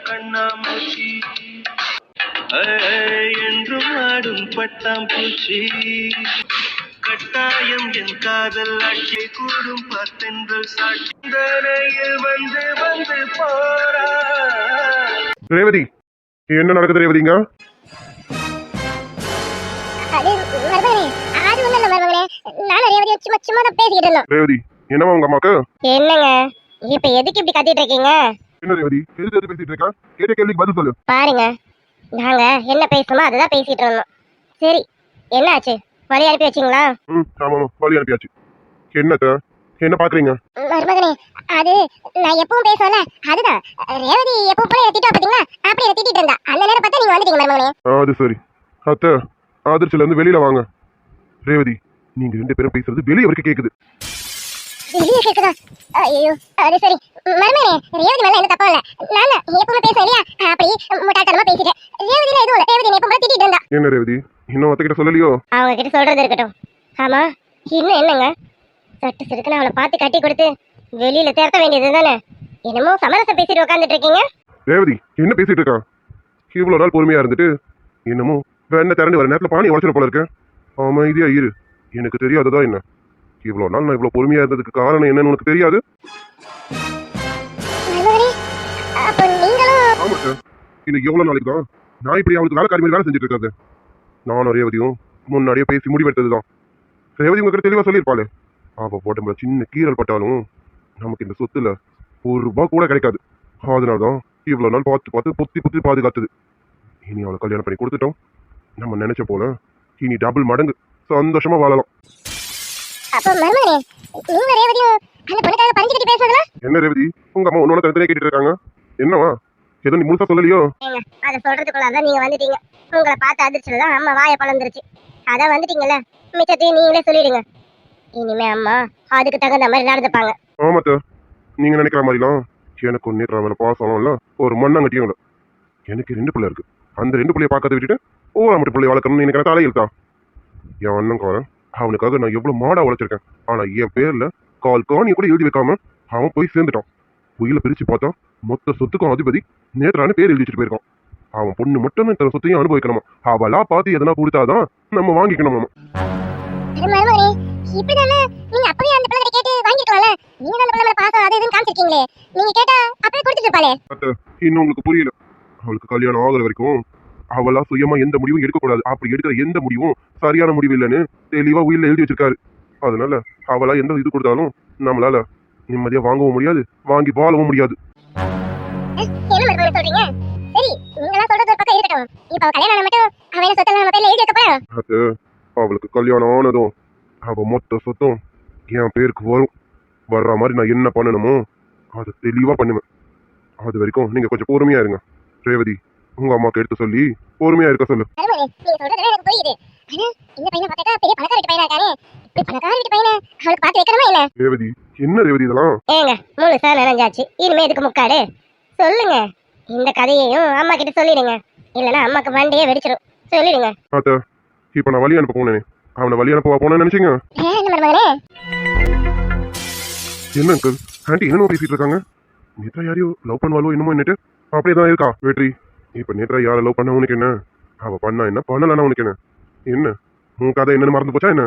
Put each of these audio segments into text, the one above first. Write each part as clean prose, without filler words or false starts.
கண்ணாமூச்சி என்றும் ஆடும் பட்டாம்பூச்சி கட்டாயம் என் காதல் ஆட்சி கூடும் பார்த்தென்றல் சாட்சியில் வந்து வந்து போறா. ரேவதி, என்ன நடக்குது ரேவதிங்க? ரேவதி, என்னவா உங்க அம்மாக்கு? என்னங்க இப்ப எதுக்கு இப்படி கத்திட்டு இருக்கீங்க? என்ன ரேவதி, எது பேசிட்டு இருக்கா? கேட்ட கேள்விக்கு பதில் சொல்லு. பாருங்க, நாங்க என்ன பேசணுமோ அதுதான் பேசிட்டு இருந்தோம். சரி, என்ன ஆச்சு? வழி அனுப்பி வச்சிங்களா? ஆமா, வழி அனுப்பியாச்சு. என்னத்த என்ன பாக்குறீங்க? மருமகனே, அது நான் எப்பவும் பேசுவல, அதுதான் ரேவதி எப்பவும் போல திட்டா பாத்தீங்களா? அப்படி திட்டிட்டு இருந்தா அந்த நேரம் பார்த்தா நீங்க வந்துட்டீங்க மருமகனே. அது சரி. அத்தை, அதிர்ச்சில இருந்து வெளியில வாங்க. ரேவதி, நீங்க ரெண்டு பேரும் பேசுறது வெளியே வரைக்கும் கேக்குது. வெளியே கேக்குதா? ஐயோ, அது சரி மருமகனே, ரேவதி மேல என்ன தப்பா இல்ல. நான் எப்பவும் பேசுவேன் இல்லையா, அப்படி முட்டாள்தனமா பேசிட்டேன். ரேவதில எதுவும் இல்ல, ரேவதி எப்பவும் போல திட்டிட்டு இருந்தா. என்ன ரேவதி, இன்னும் அத்தை கிட்ட சொல்லலையோ? அவங்க கிட்ட சொல்றது இருக்கட்டும். ஆமா, இன்னும் என்னங்க? சட்டு சிறுக்குன்னு அவளை பார்த்து கட்டி கொடுத்து வெளியில தேர்த்த வேண்டியது தானே. என்னமோ சமரசம் பேசிட்டு உட்காந்துட்டு இருக்கீங்க. ரேவதி, என்ன பேசிட்டு இருக்கா? இவ்வளவு நாள் பொறுமையா இருந்துட்டு என்னமோ வேண திரண்டு வர நேரத்துல பானி உடச்சிட போல இருக்கு. அமைதியா இரு. எனக்கு தெரியாததா என்ன? இவ்வளவு நாள் நான் இவ்வளவு பொறுமையா இருந்ததுக்கு காரணம் என்னன்னு உனக்கு தெரியாது? ஆமா சார், இன்னைக்கு எவ்வளவு நாளைக்கு தான் நான் இப்படி அவளுக்கு வேலைக்காரி மாதிரி வேலை செஞ்சுட்டு இருக்காது. நானும் ரேவதியும் முன்னாடியே பேசி முடிவெடுத்ததுதான். ரேவதி உங்ககிட்ட தெளிவா சொல்லியிருப்பாளே, அவ போட்ட சின்ன கீரல் பட்டாலும் நமக்கு இந்த சொத்துல ₹1 கூட கிடைக்காது. அதனாலதான் இவ்வளவு நாள் பார்த்து பொத்தி பாதுகாத்தது. இனி அவளை கல்யாணம் பண்ணி கொடுத்துட்டோம். நம்ம நினைச்ச போல இனி டபுள் மடங்கு சந்தோஷமா வாழலாம். என்ன ரேவதி, உங்க அம்மா உன்னோட தனித்தனியா கேட்டுட்டு இருக்காங்க. என்னவா, ஏதோ நீ முழுசா சொல்லலையோ? அத சொல்றதுக்குள்ளதான் நீங்க வந்துட்டீங்க. உங்களை பார்த்து அதிர்ச்சியில தான் அம்மா வாயை பழந்துருச்சு. அதான் வந்துட்டீங்கல்ல, மிச்சத்தையும் நீங்களே சொல்லிடுங்க. இனிமே அம்மா அதுக்கு தகுந்த மாதிரி நடந்துப்பாங்க. ஆமாத்த, நீங்க நினைக்கிற மாதிரிலாம் எனக்கு ஒன்னேற்ற மேல பாசம் இல்ல, ஒரு மண்ணாங்கட்டியும் இல்ல. எனக்கு 2 பிள்ளை இருக்கு. அந்த 2 பிள்ளைய பார்க்கறத விட்டுட்டு மட்டும் பிள்ளை வளர்க்கணும்னு எனக்கு தலையெழுத்தா? என் அண்ணன்காரன், அவனுக்காக நான் எவ்வளவு மாடா உழைச்சிருக்கேன். ஆனா என் பேர்ல கால் காணியை கூட எழுதி வைக்காம அவன் போய் சேர்ந்துட்டான். உயில பிரிச்சு பார்த்தா மொத்த சொத்துக்கும் அதிபதி நேத்ரான்னு பேர் எழுதி வச்சுட்டு போயிருக்கான். அவன் பொண்ணு மட்டும் இந்த சொத்தையும் அனுபவிக்கணுமா? அவளா பார்த்து எதனா கொடுத்தாதான் நம்ம வாங்கிக்கணுமா? இன்னும் உங்களுக்கு புரியல. அவளுக்கு கல்யாணம் ஆகுற வரைக்கும் அவளா சுயமா எந்த முடிவும் எடுக்கக்கூடாது. அப்படி எடுக்கிற எந்த முடிவும் சரியான முடிவு இல்லைன்னு தெளிவா உயிரில் எழுதி வச்சிருக்காரு. அதனால அவளா எந்த இது கொடுத்தாலும் நம்மளால நிம்மதியா வாங்கவும் முடியாது, வாங்கி வாழவும் முடியாது. அவளுக்கு கல்யாணம் ஆனதும் அவ மொத்த சொத்தும் என் பேருக்கு வரும். வர்ற மாதிரி நான் என்ன பண்ணணுமோ அதை தெளிவா பண்ணுவேன். அது வரைக்கும் நீங்க கொஞ்சம் பொறுமையா இருங்க. ரேவதி, உங்க அம்மாக்கு எடுத்து சொல்லி பொறுமையா இருக்க சொல்லு. ரேவதி, என்ன ரேவதி இதெல்லாம்? ஏங்க, முழுசா நினைஞ்சாச்சு. இனிமே இதுக்கு முக்காடு சொல்லுங்க. இந்த கதையையும் அம்மா கிட்ட சொல்லிடுங்க, இல்லன்னா அம்மாக்கு வண்டியே வெடிச்சிடும். சொல்லிடுங்க. அத்த, இப்ப நான் வழி அனுப்ப போனேன். அவனை வழி அனுப்ப போனேன்னு நினைச்சீங்க? என்ன அங்கிள், ஆண்டி என்ன பேசிட்டு இருக்காங்க? நேத்ரா யாரையோ லவ் பண்ணுவாளோ என்னமோ என்னட்டு அப்படியேதான் இருக்கா. வெற்றி, இப்ப நேத்ரா யாரை லவ் பண்ண உனக்கு என்ன? அவ பண்ணா என்ன, பண்ணலன்னா உனக்கு என்ன? என்ன உன் கதை என்னன்னு மறந்து போச்சா என்ன?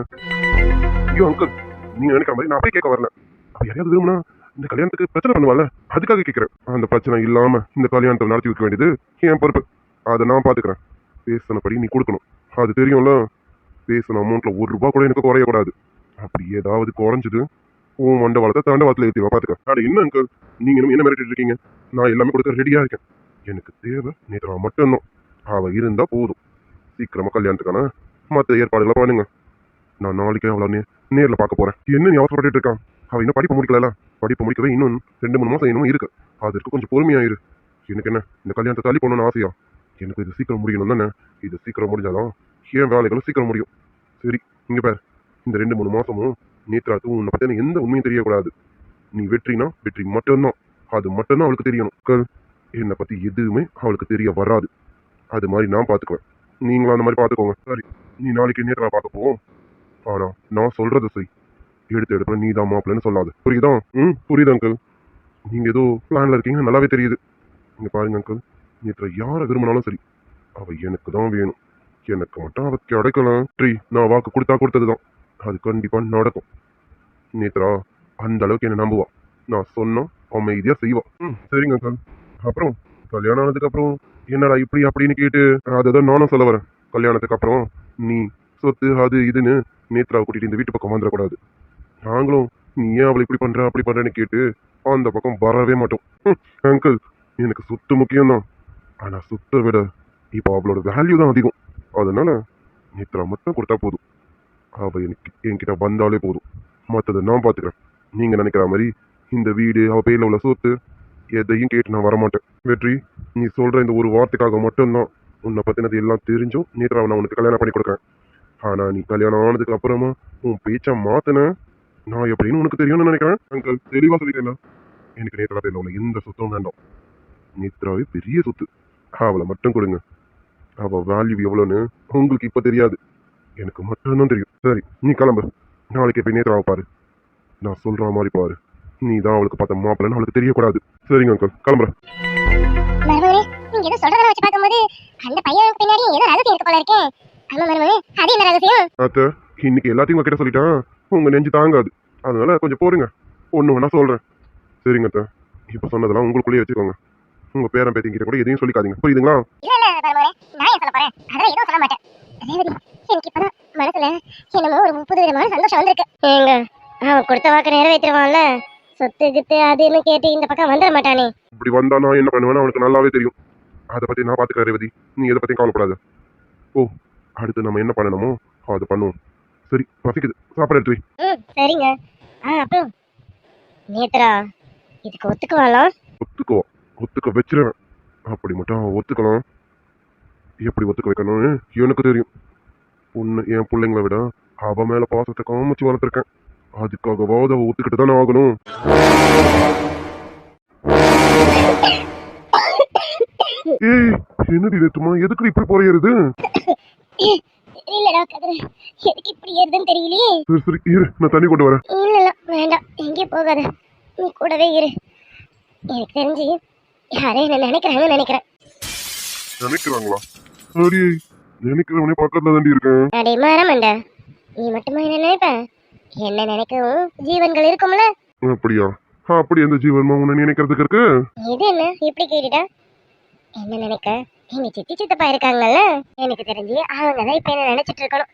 ஐயோ அங்கிள், நீங்க நினைக்கிற மாதிரி நான் அப்படியே கேட்க வரல. அப்ப யாரையாவது விரும்புனா இந்த கல்யாணத்துக்கு பிரச்சனை பண்ணுவாள், அதுக்காக கேட்கிறேன். அந்த பிரச்சனை இல்லாம இந்த கல்யாணத்தை நடத்தி வைக்க வேண்டியது என் பொறுப்பு. அதை நான் பாத்துக்கிறேன். பேசினபடி நீ கொடுக்கணும், அது தெரியும்ல. பேசின அமௌண்ட்ல ₹1 கூட எனக்கு குறையக்கூடாது. அப்படி ஏதாவது குறைஞ்சது உன் மண்டவாளத்தை தண்டவாளத்துல ஏற்றிவா பாத்துக்க. ஆனா என்ன அங்கிள், நீங்க என்ன மிரட்டிட்டு இருக்கீங்க? நான் எல்லாமே கொடுக்க ரெடியா இருக்கேன். எனக்கு தேவை நேத்ரா மட்டும்தான். அவ இருந்தா போதும். சீக்கிரமா கல்யாணத்துக்கான மற்ற ஏற்பாடுகளை பண்ணுங்க. நான் நாளைக்கே அவளை நேரில் பார்க்க போறேன். என்ன நீ அவசரப்பட்டு இருக்கான்? அவ இன்னும் படிப்பு முடிக்கல. படிப்பு முடிக்கவே இன்னும் 2-3 மாசம் இன்னமும் இருக்கு. அதற்கு கொஞ்சம் பொறுமையாயிரு. எனக்கு என்ன இந்த கல்யாணத்தை தள்ளி போகணும்னு ஆசையா? எனக்கு இது சீக்கிரம் முடியணும் தானே. இது சீக்கிரம் முடிஞ்சாதான் என் வேலைகளும் சீக்கிரம் முடியும். சரி, இங்க பாரு, இந்த 2-3 மாசமும் நேத்ராக்கு உன்னை பத்தின எந்த உண்மையும் தெரியக்கூடாது. நீ வெற்றினா வெற்றி மட்டும்தான். அது மட்டும்தான் அவளுக்கு தெரியணும். என்னை பத்தி எதுவுமே அவளுக்கு தெரிய வராது. அது மாதிரி நான் பாத்துக்குவேன். நீங்களும் அந்த மாதிரி பாத்துக்கோங்க. சரி, நீ நாளைக்கு நேத்ரா பார்க்க போவோம். ஆனா நான் சொல்றதை செய். எடுத்த இடத்துல நீதான் மாப்பிள்ளைன்னு சொல்லாது. புரியுதா? புரியுது அங்கிள். நீங்க ஏதோ பிளான்ல இருக்கீங்க, நல்லாவே தெரியுது. இங்க பாருங்க அங்கிள், நேற்று யாரை விரும்பினாலும் சரி, அவ எனக்கு தான் வேணும். எனக்கு மட்டும் அவ கிடைக்கலாம் நான் வாக்கு கொடுத்தா கொடுத்ததுதான். அது கண்டிப்பா நடக்கும். நேத்ரா அந்த அளவுக்கு என்ன நம்புவா. நான் சொன்னா அமைதியா செய்வா. சரிங்க அங்கிள். அப்புறம் கல்யாணம் ஆனதுக்கு அப்புறம் என்னடா இப்படி அப்படின்னு கேட்டு அதுதான் நானும் சொல்ல வரேன். கல்யாணத்துக்கு அப்புறம் நீ சொத்து அது இதுன்னு நேத்ராவை கூட்டிட்டு இந்த வீட்டு பக்கம் வந்துடக்கூடாது. நாங்களும் நீ ஏன் அவளை இப்படி பண்ற அப்படி பண்றேன்னு கேட்டு அந்த பக்கம் வரவே மாட்டோம். அங்கிள், எனக்கு சொத்து முக்கியம்தான். ஆனா சொத்தை விட இப்போ அவளோட வேல்யூ தான் அதிகம். அதனால நேத்ரா மட்டும் கொடுத்தா போதும். அவ எனக்கு என்கிட்ட வந்தாலே போதும். மற்றதை நான் பார்த்துக்கிறேன். நீங்க நினைக்கிற மாதிரி இந்த வீடு அவ பேர்ல உள்ள சொத்து எதையும் கேட்டு நான் வரமாட்டேன். வெற்றி, நீ சொல்ற இந்த ஒரு வார்த்தைக்காக மட்டும்தான் உன்னை பத்தினது எல்லாம் தெரிஞ்சும் நேத்ராவை நான் உனக்கு கல்யாணம் பண்ணி கொடுக்குறேன். ஆனா நீ கல்யாணம் ஆனதுக்கு அப்புறமா உன் பேச்சை மாத்தின நான் எப்படின்னு உனக்கு தெரியும்னு நினைக்கிறேன். அங்கிள், தெளிவா சொல்லிட்டேன். எனக்கு நேத்ரா பேர்ல உள்ள எந்த சொத்தும் வேண்டாம். நேத்ராவே பெரிய சொத்து. அவளை மட்டும் கொடுங்க. அவ வேல்யூ எவ்வளோன்னு உங்களுக்கு இப்ப தெரியாது, எனக்கு மட்டும்தான் தெரியும். சரி, நீ கிளம்பு. நாளைக்கு போய் நேத்ராவை பாரு. நான் சொல்ற மாதிரி பாரு. நீ தான் அவளுக்கு பார்த்த மாப்பிள்ளன்னு அவளுக்கு தெரியக்கூடாது. சரிங்க அங்கிள், கிளம்புறேன். மருமகனே, நீங்க ஏதோ சொல்றத வச்சு பார்க்கும்போது அந்த பையனுக்கு பின்னாடி ஏதோ ரகசியம் இருக்கு போல இருக்கே. ஆமா மருமகனே, அது என்ன ரகசியம்? அத்தை, இன்னைக்கு எல்லாத்தையும் உங்ககிட்ட சொல்லிட்டான். உங்க நெஞ்சு தாங்காது. அதனால கொஞ்சம் போருங்க. ஒண்ணு வேணா சொல்றேன். சரிங்க அத்தை, இப்ப சொன்னதெல்லாம் உங்களுக்குள்ளேயே வச்சுக்கோங்க. உங்க பேரன் பேத்திங்கிட்ட கூட எதையும் சொல்லிக்காதீங்க, புரியுதுங்களா? இல்ல இல்ல மருமகனே, நான் ஏன் சொல்ல போறேன்? அதெல்லாம் எதுவும் சொல்ல மாட்டேன். ரேவதி, எனக்கு இப்பதான் மனசுல என்னமோ ஒரு புது விதமான சந்தோஷம் வந்திருக்கு. ஏங்க, அவன் கொடுத்த வாக்கு நிறைவேற்றிடுவான்ல. சொத்து கித்து அதுன்னு கேட்டு இந்த பக்கம் வந்துட மாட்டானே. இப்படி வந்தா நான் என்ன பண்ணுவேன்னு அவனுக்கு நல்லாவே தெரியும். அதை பத்தி நான் பாத்துக்கிறேன் ரேவதி. நீ எதை பத்தியும் கவலைப்படாத. ஓ, அடுத்து நம்ம என்ன பண்ணணுமோ அதை பண்ணுவோம். சரி, பசிக்குது, சாப்பாடு எடுத்து வை. சரிங்க. அப்புறம் நேத்ரா இதுக்கு ஒத்துக்குவாளா? ஒத்துக்குவா, ஒத்துக்க வச்சிருவேன். அப்படி மட்டும் அவன் ஒத்துக்கலாம். எப்படி ஒத்துக்க வைக்கணும்னு எனக்கு தெரியும். உன்னை என் பிள்ளைங்களை விட அவ மேல பாசத்தை காமிச்சு வளர்த்துருக்கேன். அதுக்காகவாவது அவ ஒத்துக்கிட்டு தானே ஆகணும். ஏய், என்னடி நேத்துமா, எதுக்கு இப்படி போறையறது? இல்லடா கதிர, எதுக்கு இப்படி ஏறுதுன்னு தெரியலையே. சரி சரி இரு, நான் தண்ணி கொண்டு வரேன். இல்ல வேண்டாம், எங்கேயும் போகாத, நீ கூடவே இரு. எனக்கு தெரிஞ்சு யாரே என்ன நினைக்கிறாங்கன்னு நினைக்கிறேன். நினைக்கிறாங்களா? அடி, நினைக்கிறவனே பக்கத்துல தாண்டி இருக்கேன். அடே மரமண்ட, நீ மட்டுமா என்ன நினைப்ப? என்ன நினைக்கவும் ஜீவன்கள் இருக்கும்ல. அப்படியா? அப்படி எந்த ஜீவன்மா உன்னை நினைக்கிறதுக்கு இருக்கு? இது என்ன இப்படி கேட்டுட்டா? என்ன நினைக்க எங்க சித்தி சித்தப்பா இருக்காங்கல்ல, எனக்கு தெரிஞ்சு அவங்க தான் இப்ப என்ன நினைச்சிட்டு இருக்கணும்.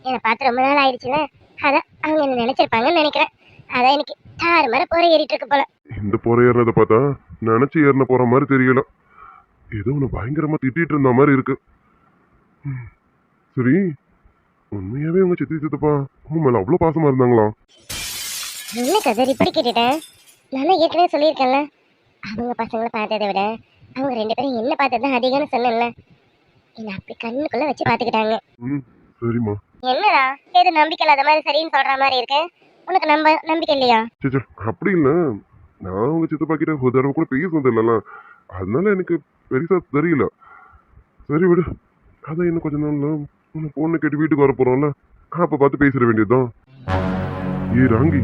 என்னை பார்த்து ரொம்ப நாள் ஆயிடுச்சுல, அதான் அவங்க என்ன நினைச்சிருப்பாங்கன்னு நினைக்கிறேன். அதான் எனக்கு தாறு மர போற ஏறிட்டு இருக்கு போல. இந்த போற ஏறினதை பார்த்தா நினைச்சு ஏறின போற மாதிரி தெரியல. ஏதோ ஒன்று பயங்கரமா திட்டிட்டு இருந்த மாதிரி இருக்கு. சரி, உண்மையாவே உங்க சித்தி சித்தப்பா உங்க மேல அவ்வளவு பாசமா இருந்தாங்களா? என்ன கதர் இப்படி கேட்டுட்டேன்? நான் தான் ஏற்கனவே சொல்லியிருக்கேன்ல, அவங்க பசங்களை பார்த்ததை விட அவங்க ரெண்டு பேரும் என்ன பார்த்தது தான் அதிகம்னு சொன்னேன்ல. என்ன அப்படி கண்ணுக்குள்ள வச்சு பார்த்துக்கிட்டாங்க. சரிம்மா. என்னடா ஏது நம்பிக்கை இல்லாத மாதிரி சரின்னு சொல்ற மாதிரி இருக்கு? உனக்கு நம்பிக்கை இல்லையா? சரி, அப்படி இல்ல. நான் உங்க சித்தப்பா கிட்ட ஒரு தடவை கூட பேசுனது இல்லைல்ல, அதனால எனக்கு பெருசா தெரியல. சரி விடு, அதான் இன்னும் கொஞ்ச நாள்ல உன்னை பொண்ணு கேட்டு வீட்டுக்கு வர போறோம்ல, அப்ப பார்த்து பேசிட வேண்டியதுதான். ஏ ராங்கி,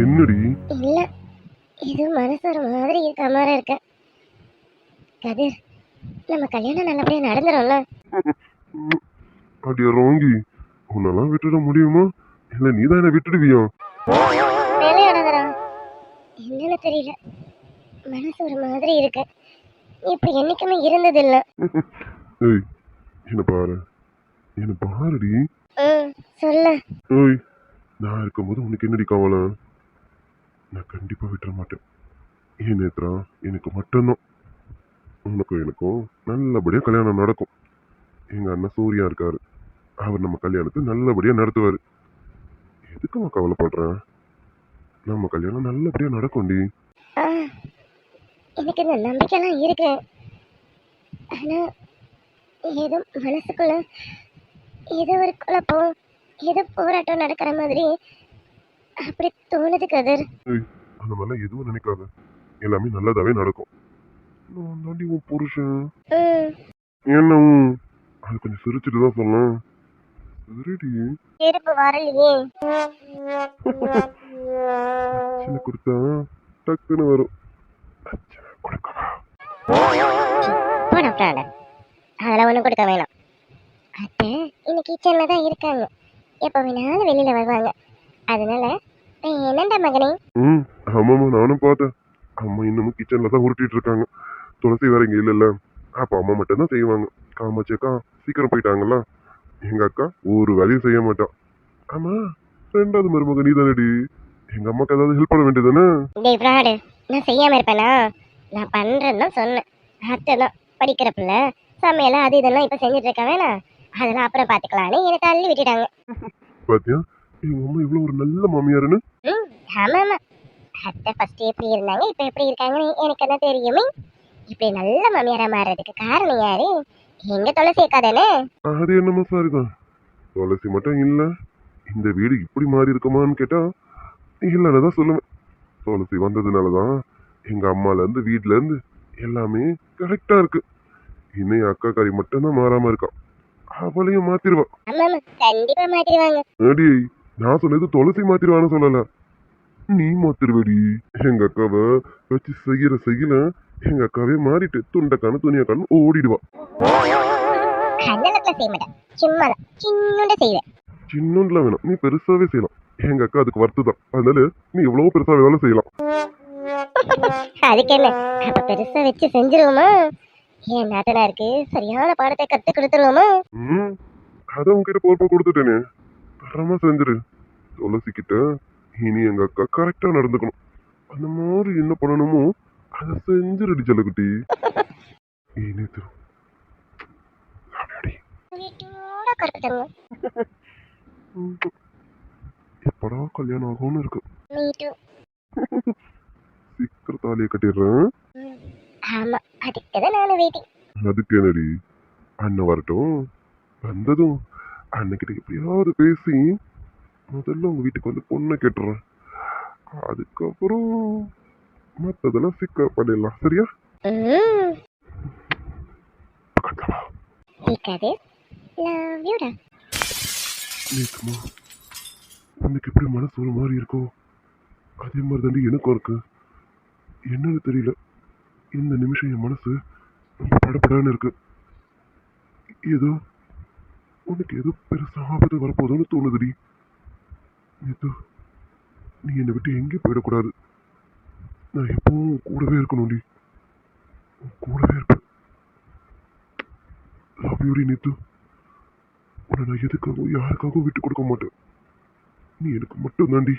என்னடி? இல்ல, இது மனசு ஒரு மாதிரி இருக்க மாதிரி இருக்கு. கதிர், நம்ம கல்யாணம் நல்லபடியா நடந்துரும்ல? அடியா ராங்கி, உன்னெல்லாம் விட்டுட முடியுமா? இல்ல நீதான் என்ன விட்டுடுவியா? விளையாடாதடா, என்னன்னு தெரியல, மனசு ஒரு மாதிரி இருக்கு. இப்படி என்னைக்குமே இருந்தது இல்ல. ஏய், என்ன பாரு, என்ன பாருடி. சொல்லு. ஏய், நான் இருக்கும்போது உனக்கு என்னடி கவலை? நான் கண்டிப்பா விட்டுற மாட்டேன். ஏன் நேத்ரா, எனக்கு மட்டும்தான். உனக்கும் எனக்கும் நல்லபடியா கல்யாணம் நடக்கும். எங்க அண்ணன் சூர்யா இருக்காரு, அவர் நம்ம கல்யாணத்தை நல்லபடியா நடத்துவாரு. எதுக்குமா கவலைப்படுற? நம்ம கல்யாணம் நல்லபடியா நடக்கும்டி. எனக்கு இந்த நம்பிக்கைலாம் இருக்கு. ஆனா ஏதோ மனசுக்குள்ள ஏதோ ஒரு குழப்பம், ஏதோ போராட்டம் நடக்கிற மாதிரி அப்படி தோணுது கதிர். அந்த மாதிரிலாம் எதுவும் நினைக்காத, எல்லாமே நல்லதாவே நடக்கும். நான் தாண்டி உன் புருஷன். என்ன அது கொஞ்சம் சிரிச்சுட்டு தான் சொன்னேன். சரிடி. செருப்பு வரலையே. சின்ன கொடுத்தா டக்குன்னு வரும். கொடுக்கவா? சாப்பிடாட, அதெல்லாம் ஒன்றும் கொடுக்க வேணாம். அத்தை இன்னைக்கு கிச்சனில் தான் இருக்காங்க, எப்போ வேணாலும் வெளியில் வருவாங்க. அதனால என்னண்டா மகனே? ம் ஆமாம்மா, நானும் பார்த்தேன். அம்மா இன்னமும் கிச்சன்ல தான் உருட்டிட்டு இருக்காங்க. துளசி வேற இங்க இல்லைல்ல, அப்போ அம்மா மட்டும் தான் செய்வாங்க. காமாட்சி அக்கா சீக்கிரம் போயிட்டாங்கல்ல. எங்க அக்கா ஒரு வேலையும் செய்ய மாட்டான். ஆமா, ரெண்டாவது மருமக நீ தானடி, எங்க அம்மாக்கு ஏதாவது ஹெல்ப் பண்ண வேண்டியதானே? டேய் ஃப்ராடு, நான் செய்யாமல் இருப்பேனா? நான் பண்ணுறேன்னு தான் சொன்னேன். அத்தை தான் படிக்கிற பிள்ளை, சமையல் அது இதெல்லாம் இப்போ செஞ்சுட்டு இருக்க வேணாம், அதெல்லாம் அப்புறம் பார்த்துக்கலான்னு என்னை தள்ளி விட்டுட்டாங்க. பாத்தியா எங்க அம்மா இவ்வளவு ஒரு நல்ல மாமியாருன்னு? ம் ஆமாம் ஆமாம், அத்தை ஃபர்ஸ்ட் எப்படி இருந்தாங்க இப்போ எப்படி இருக்காங்கன்னு எனக்கு என்ன தெரியுமே. இப்படி நல்ல மாமியாரா மாறுறதுக்கு காரணம் யாரு? எங்க துளசி அக்கா தானே. அது என்னமோ சரிதான். துளசி மட்டும் இல்ல, இந்த வீடு இப்படி மாறி இருக்குமான்னு கேட்டா இல்லைன்னு தான் சொல்லுவேன். துளசி வந்ததுனாலதான் எங்க அம்மால இருந்து வீட்ல இருந்து எல்லாமே கரெக்டா இருக்கு. இன்னும் என் அக்கா காரி மட்டும்தான் மாறாம இருக்கா. அவளையும் மாத்திருவா. ஆமா ஆமா, கண்டிப்பா மாத்திடுவாங்க. அடி, நான் சொன்னது துளசி மாத்திருவான்னு சொல்லல, நீ மாத்திருவடி. எங்க அக்காவை வச்சு செய்யல எங்க அக்காவே மாறிட்டு துண்டக்கான துணியாக்கான ஓடிடுவா. கண்ணலத்துல செய்ய மாட்டேன், சும்மா தான் சின்னோட செய்வேன். சின்னல வேணும், நீ பெருசாவே செய்யலாம். எங்க அக்கா அதுக்கு வருத்துதான், அதனால நீ எவ்வளவு பெருசா வேலை செய்யலாம். அதுக்கு என்ன, அப்ப பெருசா வச்சு செஞ்சிருவோமா? என் நாத்தனாருக்கு சரியான பாடத்தை கத்து கொடுத்துருவோமா? ம் அதான் உங்ககிட்ட பொறுப்பை கொடுத்துட்டேனே, தரமா செஞ்சிரு. துளசி கிட்ட இனி எங்க அக்கா கரெக்டா நடந்துக்கணும். அந்த மாதிரி என்ன பண்ணணுமோ அதை செஞ்சிருடி செல்லக்குட்டி. இனித்து வீட்டோட கருக்கட்டங்க. எப்படா கல்யாணம் ஆகும்னு இருக்கு. Me too. சீக்கிரம் தாலியை கட்டிடுறேன். ஆமா, அதுக்கு தான் நானும் வெயிட்டிங். அதுக்கு என்னடி, அண்ணன் வரட்டும், வந்ததும் அண்ணன்கிட்ட எப்படியாவது பேசி முதல்ல உங்க வீட்டுக்கு வந்து பொண்ணை கேட்டுறேன். அதுக்கப்புறம் மற்றதெல்லாம் சீக்கிரம் பண்ணிடலாம், சரியா? சீக்காது, லவ் யூடா. நீக்குமா, உனக்கு எப்படி மனசு ஒரு மாதிரி இருக்கோ அதே மாதிரி தாண்டி எனக்கும் இருக்கு. என்னன்னு தெரியல, இந்த நிமிஷம் என் மனசு ரொம்ப படப்படான்னு இருக்கு. ஏதோ உனக்கு ஏதோ பெருசா ஆபத்து வரப்போதோன்னு தோணுதுடி. ஏதோ நீ என்னை விட்டு எங்கேயும் போயிடக்கூடாது. நான் எப்பவும் கூடவே இருக்கணும்டி, கூடவே இருப்பேன். லவ் யூடி நீத்து. உன்னை நான் எதுக்காகவும் யாருக்காகவும் விட்டு கொடுக்க மாட்டேன். நீ எனக்கு மட்டும் தாண்டி.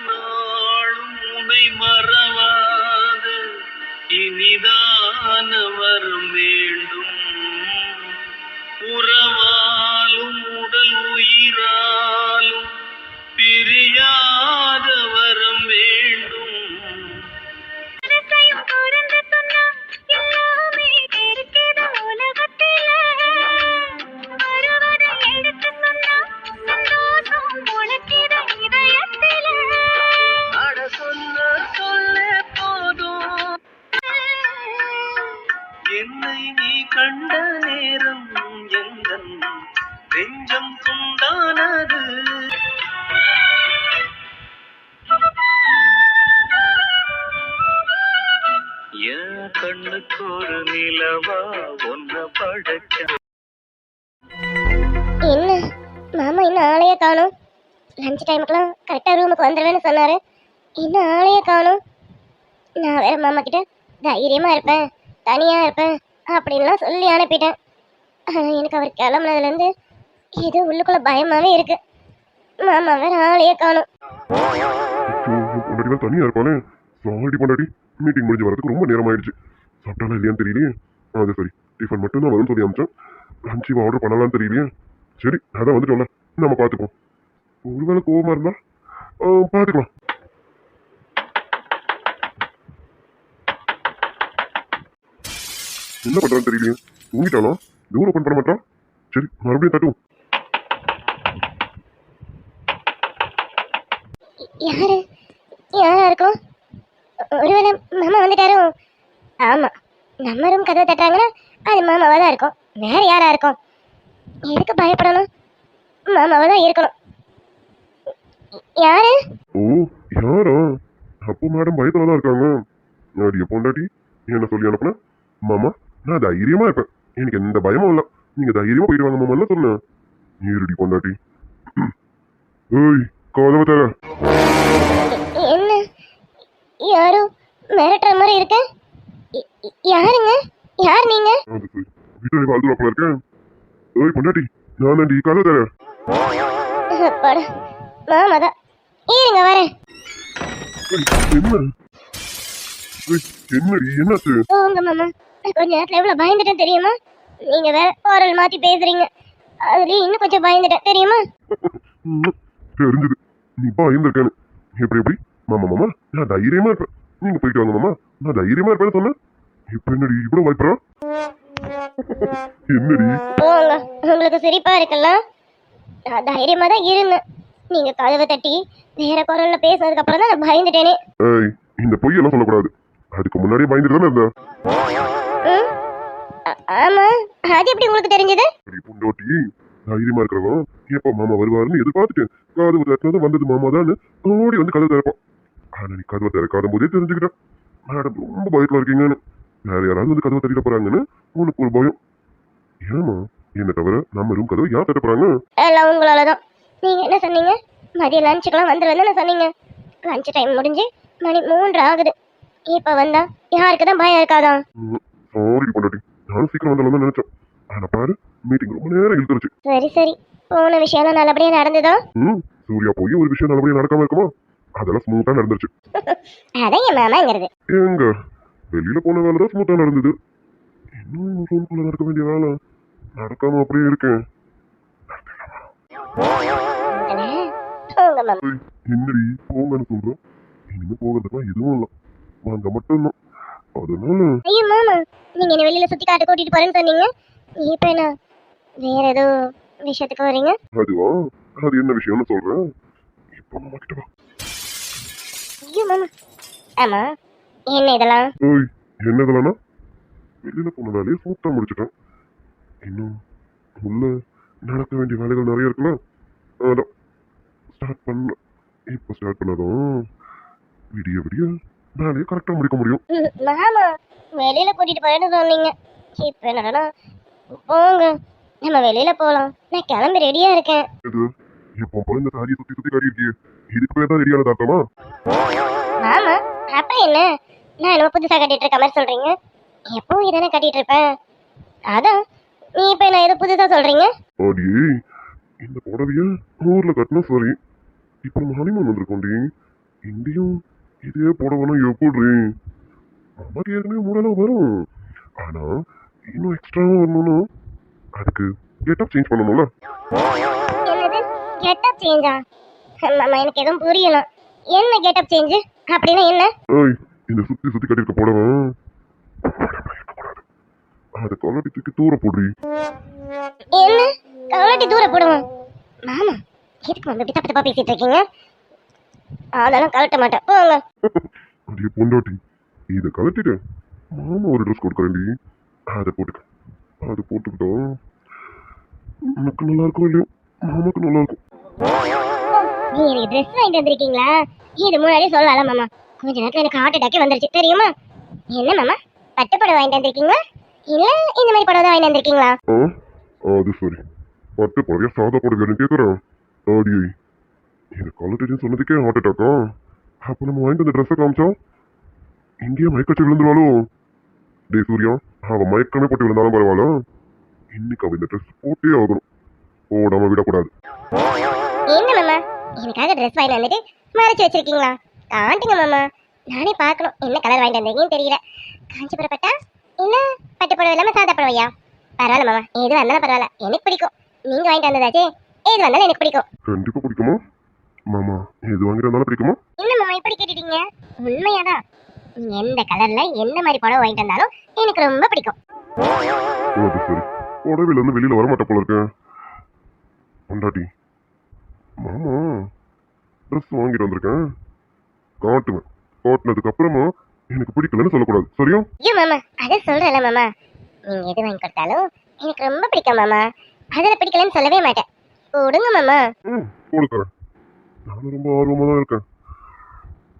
நாளும் உனை மறவாது இனிதான வரம் வேண்டும். உறவாலும் உடல் உயிராலும் பிரியாத வரம் வேண்டும். அட சொன்ன சொல்லே போதும், என்னை நீ கண்ட நேரம் எந்தன் நெஞ்சம் துண்டானது. என் கண்ணுக்கு ஒரு நிலவா ஒன்ன படைச்ச. என்ன மாமா இன்னும் ஆளையே காணும்? லஞ்ச் டைமுக்குலாம் கரெக்டாக ரூமுக்கு வந்துடுவேன்னு சொன்னாரு, இன்னும் ஆளையே காணும். நான் வேற மாமா கிட்ட தைரியமாக இருப்பேன், தனியாக இருப்பேன் அப்படின்லாம் சொல்லி அனுப்பிட்டேன். ஆனால் எனக்கு அவர் கிளம்புனதுலேருந்து ஏதோ உள்ளுக்குள்ள பயமாகவே இருக்கு. மாமா வேற ஆளையே காணும். பொண்டாட்டி தனியா இருப்பானே, சாரி பொண்டாட்டி, மீட்டிங் முடிஞ்சு வரதுக்கு ரொம்ப நேரம் ஆயிடுச்சு. சாப்பிட்டாலும் இல்லையான்னு தெரியலையே. அது சரி, டிஃபன் மட்டும் தான் வரும்னு சொல்லி அமிச்சேன். லஞ்ச் ஆர்டர் பண்ணலான்னு தெரியலையே. சரி, அதான் வந்துட்டோம்ல, நம்ம பார்த்துப்போம். ஒருவேளை கோவமா இருந்தா பார்த்துக்கலாம். என்ன பண்றான்னு தெரியலையே, தூங்கிட்டானா? டோர் ஓப்பன் பண்ண மாட்டான். சரி, மறுபடியும் தட்டுவோம். யாரா இருக்கும்? ஒருவேளை மாமா வந்துட்டாரோ? ஆமா, நம்ம ரூம் கதவை தட்டுறாங்கன்னா அது மாமாவா தான் இருக்கும். வேற யாரா இருக்கும்? எதுக்கு பயப்படணும்? மாமாவா தான் இருக்கணும். யாரு? ஓ, யாரா? அப்போ மேடம் பயத்துல தான் இருக்காங்க. அடிய பொண்டாட்டி என்ன சொல்லி அனுப்புன? மாமா, நான் தைரியமா இருப்பேன், எனக்கு எந்த பயமும் இல்லை, நீங்க தைரியமா போயிட்டு வாங்க மாமா சொன்னேன். நீரடி பொண்டாட்டி. ஏய், கதவை தர. என்ன யாரோ மிரட்டுற மாதிரி இருக்க? யாருங்க? யார் நீங்க? வீட்டுல வாழ்ந்துருவாப்புல இருக்கேன். ஏய் பொண்டாட்டி, நான் தாண்டி, கதவை தர. அப்பாடா, மாமாதான். இருங்க வரேன். என்ன? என்னடி, என்னாச்சு? போங்க மாமா, கொஞ்ச நேரத்துல எவ்வளவு பயந்துட்டேன் தெரியுமா? நீங்க வேற குரல் மாத்தி பேசுறீங்க, அதுலயும் இன்னும் கொஞ்சம் பயந்துட்டேன் தெரியுமா? தெரிஞ்சது நீ பயந்துருக்கேன்னு. எப்படி மாமா மாமா நான் தைரியமா இருப்பேன், நீங்க போயிட்டு வாங்க மாமா, நான் தைரியமா இருப்பேன்னு சொன்னேன். இப்ப என்னடி இவ்வளவு பயப்படுறான்? என்னடி? போங்க, உங்களுக்கு சிரிப்பா இருக்குல்ல? நான் தைரியமா தான் இருந்தேன். நீங்க கதவை தட்டி வேற குரல்ல பேசுனதுக்கு அப்புறம் தான் நான் பயந்துட்டேனே. ஏய், இந்த பொய்யெல்லாம் சொல்லக்கூடாது. அதுக்கு முன்னாடியே பயந்துட்டு தானே இருந்த. ம்? ஆமா, அது எப்படி உங்களுக்கு தெரிஞ்சது? பொண்டாட்டி, தைரியமா இருக்கிறவன் எப்ப மாமா வருவாருன்னு எதிர்பார்த்துட்டு கதவு திறக்கிறது வந்தது மாமா தான் ஓடி வந்து கதவு திறப்பான். ஆனா நீ கதவை திறக்காத போதே தெரிஞ்சுக்கிட்டேன் மேடம் ரொம்ப பயத்துல இருக்கீங்கன்னு. வேற யாராவது வந்து கதவை தட்டிட போறாங்கன்னு உனக்கு ஒரு பயம். ஏமா, என்ன தவிர நம்ம ரூம் கதவை யார் தட்ட போறாங்க? எல்லாம் உங்களாலதான். நீங்க என்ன சொன்னீங்க? மதியம் லஞ்சுக்கெல்லாம் வந்துருவேன்னு சொன்னீங்க. லஞ்ச் டைம் முடிஞ்சு மணி 3 ஆகுது. இப்ப வந்தா யாருக்கு தான் பயம் இருக்காதா? சாரி பொண்டாட்டி, நானும் சீக்கிரம் வந்தாலும் நினைச்சேன். ஆனா பாரு, மீட்டிங் ரொம்ப நேரம் இழுத்துருச்சு. சரி சரி, போன விஷயம் நல்லபடியா நடந்ததா? சூர்யா போய் ஒரு விஷயம் நல்லபடியா நடக்காம இருக்குமா? அதெல்லாம் ஸ்மூத்தா நடந்துருச்சு. அதான் என் மாமாங்கிறது. எங்க வெளியில போன வேலை தான் ஸ்மூத்தா நடந்தது, இன்னும் ரூம்குள்ள நடக்க வேண்டிய வேலை நடக்காம அப்படியே இருக்கேன். போங்க மாமா. என்னடி போங்கன்னு சொல்றோம், இனிமே போகிறதுக்குலாம் எதுவும் இல்லை, வாங்க மட்டும்தான். அதனால ஐயோ மாமா, நீங்க என்ன வெளியில சுத்தி காட்ட கூட்டிட்டு போறேன்னு சொன்னீங்க. இப்ப என்ன வேற ஏதோ விஷயத்துக்கு வரீங்க? அதுவா, அது என்ன விஷயம்னு சொல்றேன், இப்போ மாமா கிட்ட வா. ஐயோ மாமா. ஆமா, என்ன இதெல்லாம்? ஓய், என்ன இதெல்லாம்? வெளியில போன வேலையை சூத்தா முடிச்சிட்டேன், இன்னும் உள்ள நடக்க வேண்டிய வேலைகள் நிறைய இருக்குல்ல, அதான் ஸ்டார்ட் பண்ணல. இப்போ ஸ்டார்ட் பண்ணதும் விடிய விடிய வேலையை கரெக்டா முடிக்க முடியும். மாமா, வெளியில கூட்டிட்டு போறேன்னு சொன்னீங்க. இப்ப என்னடா? போங்க, நம்ம வெளியில போலாம். நான் கிளம்பி ரெடியா இருக்கேன். இது எப்போ போல இந்த சாரியை சுத்தி சுத்தி காட்டி இருக்கியே, இதுக்கு பேர் தான் ரெடியான தாத்தமா? மாமா, அப்புறம் என்ன? நான் என்னமோ புதுசா கட்டிட்டு இருக்க மாதிரி சொல்றீங்க. எப்பவும் இதானே கட்டிட்டு இருப்பேன். அதான் நீ இப்ப என்ன ஏதோ புதுசா சொல்றீங்க? அடியே, இந்த புடவைய ஊர்ல கட்டினா சரி, இப்போ நம்ம ஹனிமூன் வந்திருக்கோண்டி, இங்கேயும் இதே புடவைனா எப்படி? அம்மாக்கு ஏற்கனவே மூடலாம் வரும், ஆனா இன்னும் எக்ஸ்ட்ராவா வரணும்னா அதுக்கு கெட்டப் சேஞ்ச் பண்ணணும்ல. என்னது கெட்டப் சேஞ்சா? மாமா, எனக்கு எதுவும் புரியல. என்ன கெட்டப் சேஞ்ச் அப்படின்னா என்ன? ஏய், இந்த சுத்தி சுத்தி கட்டிருக்க புடவை அதை கொலட்டி தூக்கி தூர போடுறி. என்ன கவலாட்டி தூர போடுவோம்? மாமா, எதுக்கு வந்து இப்படி தப்பு தப்பா பேசிட்டு இருக்கீங்க? அதெல்லாம் கழட்ட மாட்டேன், போங்க. அடியே பொண்டாட்டி, இதை கலட்டிட்டு மாமா ஒரு ட்ரெஸ் கொடுக்குறேன்டி, அதை போட்டுக்க. அதை போட்டுக்கிட்டோம் உனக்கு நல்லா இருக்கும் இல்லையோ, மாமாக்கு நல்லா இருக்கும். நீ எனக்கு ட்ரெஸ் வாங்கிட்டு வந்திருக்கீங்களா? இது முன்னாடியே சொல்லலாம் மாமா. கொஞ்ச நேரத்துல எனக்கு ஹார்ட் அட்டாக்கே வந்துருச்சு தெரியுமா? என்ன மாமா, பட்டு புடவை வாங்கிட்டு வந்திருக்கீங்களா இல்ல இந்த மாதிரி புடவை தான் வாங்கிட்டு வந்திருக்கீங்களா? அது சரி, பட்டு புடவையா சாதா புடவையான்னு கேட்குறேன். அடியே, இதை கலட்டின்னு சொன்னதுக்கே ஹார்ட் அட்டாக்கா? அப்போ நம்ம வாங்கிட்டு வந்த ட்ரெஸ்ஸை காமிச்சா இங்கேயே மயக்கச்சு விழுந்துருவாளோ? டே சூர்யா, அவன் மயக்கமே போட்டு விழுந்தாலும் பரவாயில்ல, இன்னைக்கு அவன் இந்த ட்ரெஸ் போட்டே ஆகணும், போடாம விடக்கூடாது. என்ன மாமா, எனக்காக ட்ரெஸ் வாங்கிட்டு வந்துட்டு மறைச்சு வச்சிருக்கீங்களா? காட்டுங்க மாமா, நானே பார்க்கணும் என்ன கலர் வாங்கிட்டு வந்தீங்கன்னு தெரியல. காஞ்சிபுரம் பட்டா இல்ல பட்டு புடவை இல்லாம சாதா புடவையா? பரவாயில்ல மாமா, எது வந்தாலும் பரவாயில்ல, எனக்கு பிடிக்கும். நீங்க வாங்கிட்டு வந்ததாச்சே, எது வந்தாலும் எனக்கு பிடிக்கும். கண்டிப்பா பிடிக்குமா மாமா? எது வாங்கிட்டு பிடிக்குமா? என்ன மாமா இப்படி கேட்டுட்டீங்க? உண்மையாதான், நீங்க எந்த கலர்ல எந்த மாதிரி புடவை வாங்கிட்டு வந்தாலும் எனக்கு ரொம்ப பிடிக்கும். அது சரி, புடவையில இருந்து வெளியில வர மாட்டேன் போல இருக்கேன். பொண்டாட்டி, மாமா ட்ரெஸ் வாங்கிட்டு வந்திருக்கேன், காட்டுவேன். காட்டினதுக்கு அப்புறமா எனக்கு பிடிக்கலன்னு சொல்லக்கூடாது, சரியா? ஐயோ மாமா, அதை சொல்றேன்ல மாமா, நீங்க எது வாங்கி கொடுத்தாலும் எனக்கு ரொம்ப பிடிக்கும் மாமா. அதுல பிடிக்கலன்னு சொல்லவே மாட்டேன். கொடுங்க மாமா. கொடுக்குறேன். நானும் ரொம்ப ஆர்வமா தான் இருக்கேன்.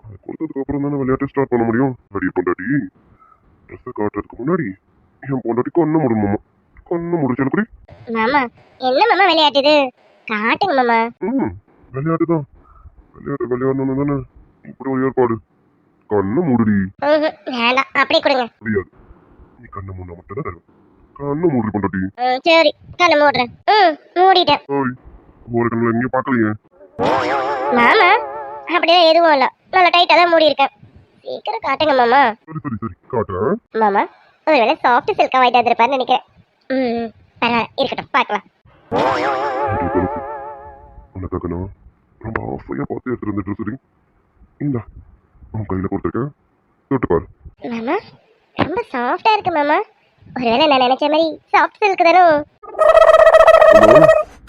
அது கொடுத்ததுக்கு அப்புறம் தானே விளையாட்டு ஸ்டார்ட் பண்ண முடியும். அடி பொண்டாட்டி, ட்ரெஸ்ஸை காட்டுறதுக்கு முன்னாடி என் பொண்டாட்டி கண்ணை மூடணுமா? கண்ணை முடிச்சல் குடி. மாமா, என்ன மாமா விளையாட்டு இது? காட்டுங்க மாமா. விளையாட்டு தான். விளையாட்டு விளையாடணும் தானே இப்படி ஒரு ஏற்பாடு. கண்ணை மூடுடி. வேண்டாம், அப்படியே கொடுங்க. முடியாது. நீ கண்ணை மூட மட்டும் தான் தருவேன். கண்ணை மூடி பொண்டாட்டி. சரி, கண்ணை மூடுறேன். மூடிட்டேன். ஓய், ஒரு கண்ணில் எங்கேயும் பார்க்கலையே. மாமா, அப்படியே எதுவும் இல்ல, நல்லா டைட்டா தான் மூடி இருக்கேன். சீக்கிரம் காட்டுங்க மாமா. சரி சரி சரி காட்டுறேன். மாமா, ஒருவேளை சாஃப்ட் சில்கா வாங்கிட்டு வந்திருப்பாருன்னு நினைக்கிறேன். பரவாயில்ல, இருக்கட்டும், பார்க்கலாம். உனக்காக நான் ரொம்ப ஆசையா பார்த்து எடுத்துட்டு வந்து ட்ரெஸ் இந்தா உன் கையில கொடுத்துருக்கேன், தொட்டு பாரு. மாமா, ரொம்ப சாஃப்டா இருக்கு மாமா. ஒருவேளை நான் நினைச்ச மாதிரி சாஃப்ட் சில்க் தானோ?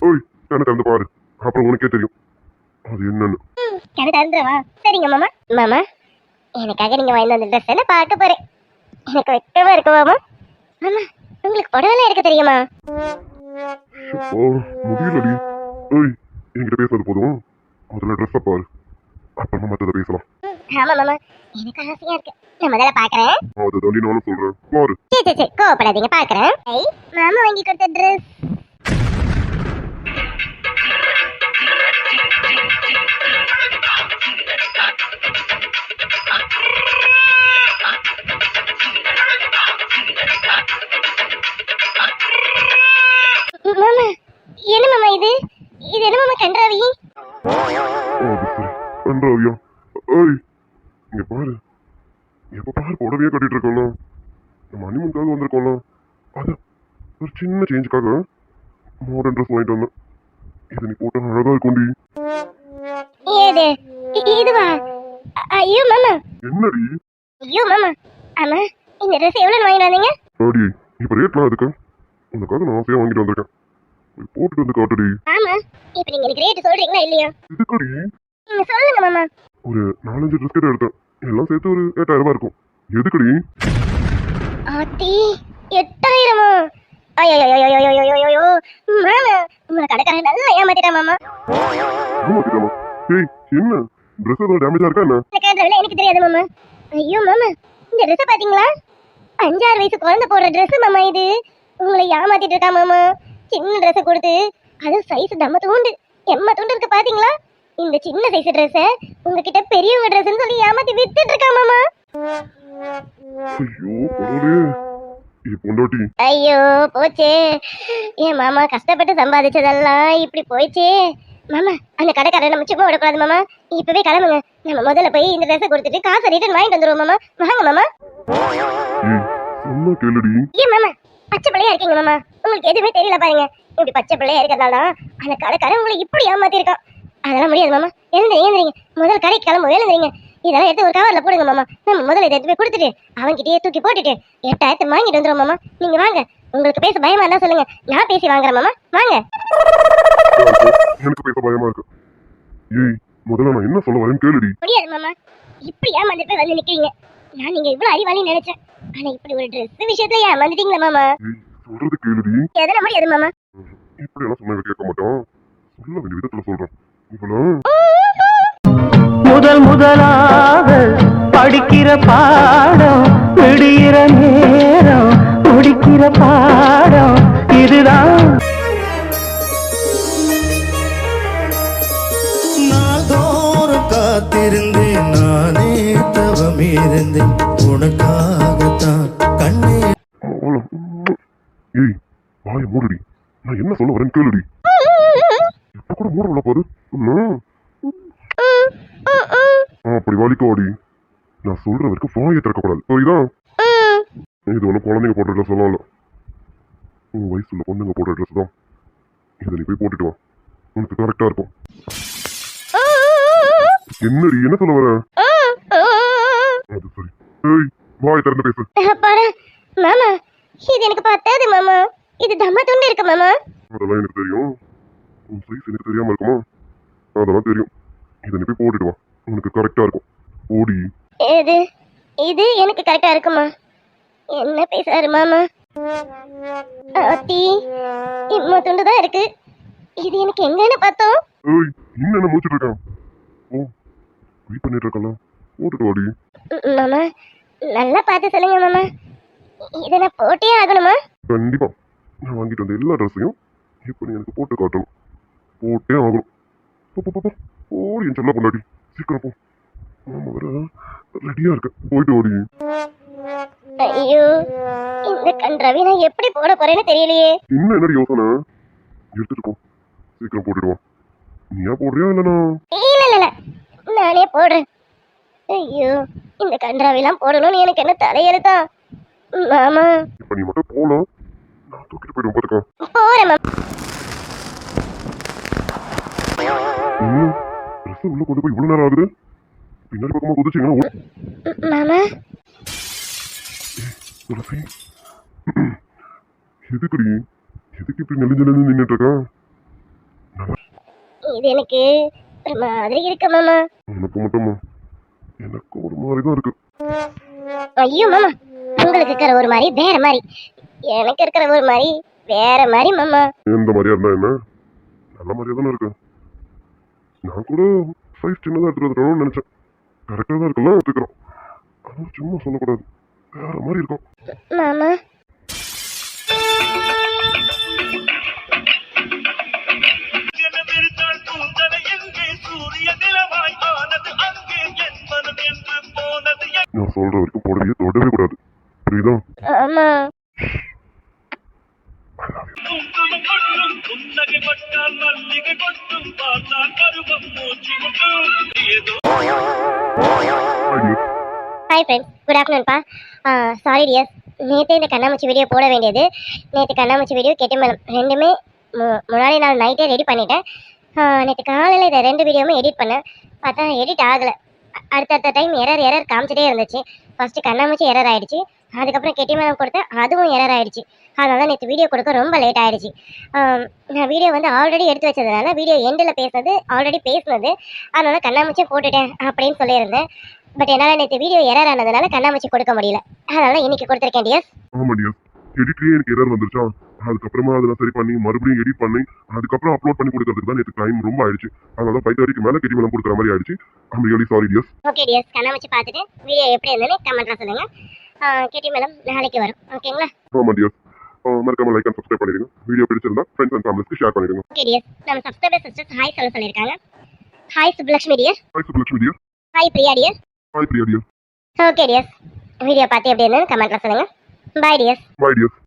ஓய், எனக்கு வந்து பாரு, அப்புறம் உனக்கே தெரியும் அது என்னன்னு. கணக்கு தந்துருவா? சரிங்க மாமா. மாமா, எனக்காக நீங்க வாங்கி வந்த ட்ரெஸ் என்ன பார்க்க போறேன். எனக்கு வெக்கமா இருக்கு மாமா. மாமா, உங்களுக்கு புடவைலாம் எடுக்க தெரியுமா? முடியலடி. ஓய், என்கிட்ட பேசுறது போதும், முதல்ல ட்ரெஸ்ஸை பாரு, அப்புறமா மற்றதை பேசலாம். ஆமா மாமா, எனக்கு ஆசையா இருக்கு. நான் முதல்ல பாக்குறேன். அதை தாண்டி நானும் சொல்றேன், பாரு. சரி, கோவப்படாதீங்க, பாக்குறேன். மாமா வாங்கி கொடுத்த ட்ரெஸ். மாமா, என்ன மாமா இது? இது என்ன மாமா கன்றாவி? கன்றாவியா? ஓய், இங்க பாரு, எப்ப பாரு புடவையே கட்டிட்டு இருக்கோம்ல, நம்ம அனிமனுக்காக வந்திருக்கோம்ல, அது ஒரு சின்ன சேஞ்சுக்காக மாடர்ன் ட்ரெஸ் வாங்கிட்டு வந்தேன். இது நீ போட்ட அழகா இருக்கும்டி. ஏது இதுவா? ஐயோ மாமா. என்னடி? ஐயோ மாமா, ஆமா, இந்த ட்ரெஸ் எவ்வளவு வாங்கிட்டு வந்தீங்க? அடி, இப்ப ரேட்லாம் அதுக்கு உனக்காக நான் ஆசையா வாங்கிட்டு வந்திருக்கேன், போட்டுட்டு வந்து காட்டுடி. ஆமா, இப்ப நீங்க எனக்கு ரேட் சொல்றீங்களா இல்லையா? இதுக்கடி சொல்லுங்க மாமா. ஒரு 4-5 ட்ரெஸ் கிட்ட எடுத்தேன், எல்லாம் சேர்த்து ஒரு 8000 ரூபாய் இருக்கும். எதுக்கடி? ஆத்தி, 8000? ஐயோ மாமா, உங்களை கடைக்காரன் நல்லா ஏமாத்திட்டா மாமா. ஏமாத்திட்டாமா? ஏய், என்ன ட்ரெஸ் ஏதாவது டேமேஜா இருக்கா என்ன? எனக்கு தெரியாது மாமா. ஐயோ மாமா, இந்த ட்ரெஸ் பாத்தீங்களா? 5-6 வயசு குழந்தை போடுற ட்ரெஸ் மாமா இது. உங்களை ஏமாத்திட்டு இருக்கா மாமா. சின்ன ட்ரெஸ் கொடுத்து, அது சைஸ் தம்ம தூண்டு எம்ம தூண்டு இருக்கு பாத்தீங்களா? இந்த சின்ன சைஸ் ட்ரெஸ் உங்ககிட்ட பெரியவங்க ட்ரெஸ்ன்னு சொல்லி ஏமாத்தி வித்துட்டு இருக்கா மாமா. ஐயோ கடவுளே, பொண்டாட்டி. ஐயோ போச்சே, என் மாமா கஷ்டப்பட்டு சம்பாதிச்சதெல்லாம் இப்படி போயிடுச்சே. மாமா, அந்த கடைக்காரன் நம்ம சும்மா விடக்கூடாது மாமா. இப்பவே கிளம்புங்க, நம்ம முதல்ல போய் இந்த ட்ரெஸ் கொடுத்துட்டு காசை ரிட்டர்ன் வாங்கிட்டு வந்துருவோம் மாமா. வாங்க மாமா. சொன்னா கேளுடி. ஏன் மாமா பச்சை பிள்ளையா இருக்கீங்க மாமா? உங்களுக்கு எதுவுமே தெரியல பாருங்க. இப்படி பச்சை பிள்ளையா இருக்கிறதால அந்த கடைக்காரன் உங்களை இப்படி ஏமாத்திருக்கான். அதெல்லாம் முடியாது மாமா. எழுந்துறீங்க, முதல் கடைக்கு கிளம்பு, எழுந்துறீங்க. இதெல்லாம் எடுத்து ஒரு கவர்ல போடுங்க மாமா. நம்ம முதல்ல இதை எடுத்து போய் கொடுத்துட்டு அவன்கிட்டயே தூக்கி போட்டுட்டு 8000 வாங்கிட்டு வந்துடும் மாமா. நீங்க வாங்க, உங்களுக்கு பேச பயமா இருந்தா சொல்லுங்க, நான் பேசி வாங்குறேன் மாமா. வாங்க. எனக்கு பேச பயமா இருக்கு. ஏய், முதல்ல நான் என்ன சொல்ல வரேன்னு கேளுடி. முடியாது மாமா, இப்படி ஏமாந்துட்டு போய் வந்து நிக்கிறீங்க. நான் நீங்க இவ்வளவு அறிவாளின்னு நினைச்சேன், ஆனா இப்படி ஒரு ட்ரெஸ் விஷயத்துல ஏமாந்துட்டீங்களா மாமா? சொல்றது கேளுடி. எதனா முடியாது மாமா. இப்படி எல்லாம் சொன்னா கேட்க மாட்டோம், சொல்ல வேண்டிய விதத்துல சொல்றேன். இவ்வளோ முதலாக படிக்கிற பாடம், விடுகிற நேரம் முடிக்கிற பாடம் இதுதான். நாள்தோறும் காத்திருந்தேன், நானே தவம் இருந்தேன் உனக்காகத்தான் கண்ணே. ஏய், வாய மூடுடி, நான் என்ன சொல்ல வரேன்னு கேளுடி. எப்ப கூட மூடல பாரு. அப்படி வலிக்காடி, நான் சொல்ற வரைக்கும் வாயை திறக்கக்கூடாது, புரியுதா? இது ஒண்ணு குழந்தைங்க போடுற ட்ரெஸ் எல்லாம் இல்ல, உன் வயசுல பொண்ணுங்க போடுற ட்ரெஸ் தான். இதை நீ போய் போட்டுட்டு வா, உனக்கு கரெக்டா இருக்கும். என்னடி, என்ன சொல்ல வர? அது சரி. ஏய், வாயை திறந்து பேசு. மாமா, இது எனக்கு பத்தாது மாமா. இது தம்ம துண்டு இருக்கு மாமா. அதெல்லாம் எனக்கு தெரியும், உன் சைஸ் எனக்கு தெரியாம இருக்குமா? அதெல்லாம் தெரியும். இதை நீ போய் போட்டுட்டு வா, உனக்கு கரெக்டா இருக்கும். ஓடி. இது இது எனக்கு கரெக்டா இருக்குமா? என்ன பேசுறாரு மாமா? அத்தி இம்மா துண்டு தான் இருக்கு. இது எனக்கு எங்கன்னு பார்த்தோம்? ஏய் இன்னும் என்ன முடிச்சிட்டு இருக்கான்? ஓ வெயிட் பண்ணிட்டு இருக்கலாம். போட்டுட்டு வாடி. மாமா நல்லா பார்த்து சொல்லுங்க மாமா. இதை நான் போட்டே ஆகணுமா? கண்டிப்பா நான் வாங்கிட்டு வந்த எல்லா ட்ரெஸ்ஸையும் இப்போ நீ எனக்கு போட்டு காட்டணும். போட்டே ஆகணும். போ, போ, போ, போ. ஓடி என் செல்ல பொண்டாட்டி சீக்கிரம் போ. ஆமா வேற ரெடியா இருக்க. போயிட்டு ஓடி. ஐயோ இந்த கன்றாவி நான் எப்படி போட போறேன்னு தெரியலையே. இன்னும் என்னடி யோசனை? எடுத்துட்டு போ. சீக்கிரம் போட்டுடுவான். நீயா போடுறியா இல்லைனா? இல்ல இல்ல இல்ல நானே போடுறேன். ஐயோ இந்த கன்றாவிலாம் போடணும்னு எனக்கு என்ன தலையெழுத்தா? மாமா இப்போ நீ மட்டும் போலாம். நான் தூக்கிட்டு போயிடுவேன் பார்த்துக்கோ. போறேன் மாமா. இன்னும் ட்ரெஸ் உள்ள கொண்டு போய் இவ்வளவு நேரம் ஆகுது. பின்னாடி பக்கமா குதிச்சிங்கன்னா மாமா துளசி எதுக்குடி எதுக்கு இப்படி நெளிஞ்சு நின்றுட்டு இருக்கா? இது எனக்கு ஒரு மாதிரி இருக்கு மாமா. உனக்கு மட்டுமா? எனக்கு ஒரு மாதிரி தான் இருக்கு. ஐயோ மாமா உங்களுக்கு இருக்கிற ஒரு மாதிரி வேற மாதிரி, எனக்கு இருக்கிற ஒரு மாதிரி வேற மாதிரி மாமா. எந்த மாதிரியா இருந்தா என்ன? நல்ல மாதிரியா தானே இருக்கு. நான் கூட சைஸ் சின்னதாக எடுத்துட்டு வந்துட்டோம்னு நினைச்சேன். கரெக்டாக தான் இருக்கலாம் எடுத்துக்கிறோம். ஆனால் சும்மா சொல்லக்கூடாது. வேற மாதிரி இருக்கும். மாமா விரித்தாள் பூந்தனை எங்கே சூரிய நிலவாய் ஆனது அங்கே என் மனம் என்று போனது நான் சொல்ற வரைக்கும் புடவையை தொடவே கூடாது. புரியுதா? ஆமா குங்குமம் கொட்டும் புன்னகை பட்டால் மல்லிகை கொட்டும் பார்த்தால் பருவம் மூச்சு முட்டும் ஏதோ ஹாய் ஃப்ரெண்ட்ஸ், குட் ஆஃப்டர்நூன்ப்பா. சாரி டியர்ஸ், நேற்று இந்த கண்ணாமூச்சி வீடியோ போட வேண்டியது. நேற்று கண்ணாமூச்சி வீடியோ கெட்டிமலம் ரெண்டுமே முன்னாடி நாள் நைட்டே ரெடி பண்ணிட்டேன். நேற்று காலையில் இதை 2 வீடியோவுமே எடிட் பண்ணேன். பார்த்தா எடிட் ஆகலை. அடுத்தடுத்த டைம் எரர் காமிச்சிட்டே இருந்துச்சு. ஃபஸ்ட்டு கண்ணாமூச்சி எரர் ஆகிடுச்சு, அதுக்கப்புறம் கெட்டிமலம் கொடுத்தேன், அதுவும் எரர் ஆகிடுச்சு. அதனால தான் நேற்று வீடியோ கொடுக்க ரொம்ப லேட் ஆகிடுச்சு. நான் வீடியோ வந்து ஆல்ரெடி எடுத்து வச்சதுனால வீடியோ எண்டில் பேசுனது ஆல்ரெடி பேசுனது, அதனால கண்ணாமூச்சியும் போட்டுட்டேன் அப்படின்னு சொல்லியிருந்தேன். பட் என்னால் நேற்று வீடியோ எரர் ஆனதுனால கண்ணாமூச்சி கொடுக்க முடியல. அதனால இன்னைக்கு கொடுத்துருக்கேன் டியர்ஸ். ஆமா டியர், எடிட்லயே எனக்கு எரர் வந்துருச்சா, அதுக்கப்புறமா அதெல்லாம் சரி பண்ணி மறுபடியும் எடிட் பண்ணி அதுக்கப்புறம் அப்லோட் பண்ணி கொடுக்கறதுக்கு தான் நேற்று டைம் ரொம்ப ஆயிடுச்சு. அதனால 5:30 மேலே கெட்டிமலம் கொடுக்குற மாதிரி ஆயிடுச்சு. I'm really sorry dears. Okay dears, கண்ணாமூச்சி பார்த்துட்டு வீடியோ எப்படி இருந்ததுன்னு கமெண்ட்ல சொல்லுங்க. கெட்டிமலம் நாளைக்கு வரும், ஓகேங்களா? ஆமா டியர்ஸ், மறக்காம லைக் அண்ட் சப்ஸ்கிரைப் பண்ணிடுங்க. வீடியோ பிடிச்சிருந்தா ஃப்ரெண்ட்ஸ் அண்ட் ஃபேமிலிஸ்க்கு ஷேர் பண்ணிடுங்க. ஓகே டியர்ஸ், நம்ம சப்ஸ்கிரைபர் சிஸ்டர்ஸ் ஹாய் சொல்லியிருக்காங்க. Hi Subbulakshmi dear. Hi Subbulakshmi dear. Hi Priya dear. Hi Priya dear. Okay tears, video பார்த்து எப்படி இருந்ததுன்னு கமெண்ட்ல சொல்லுங்க. பாய் டியர்ஸ். பாய் டியர்ஸ்.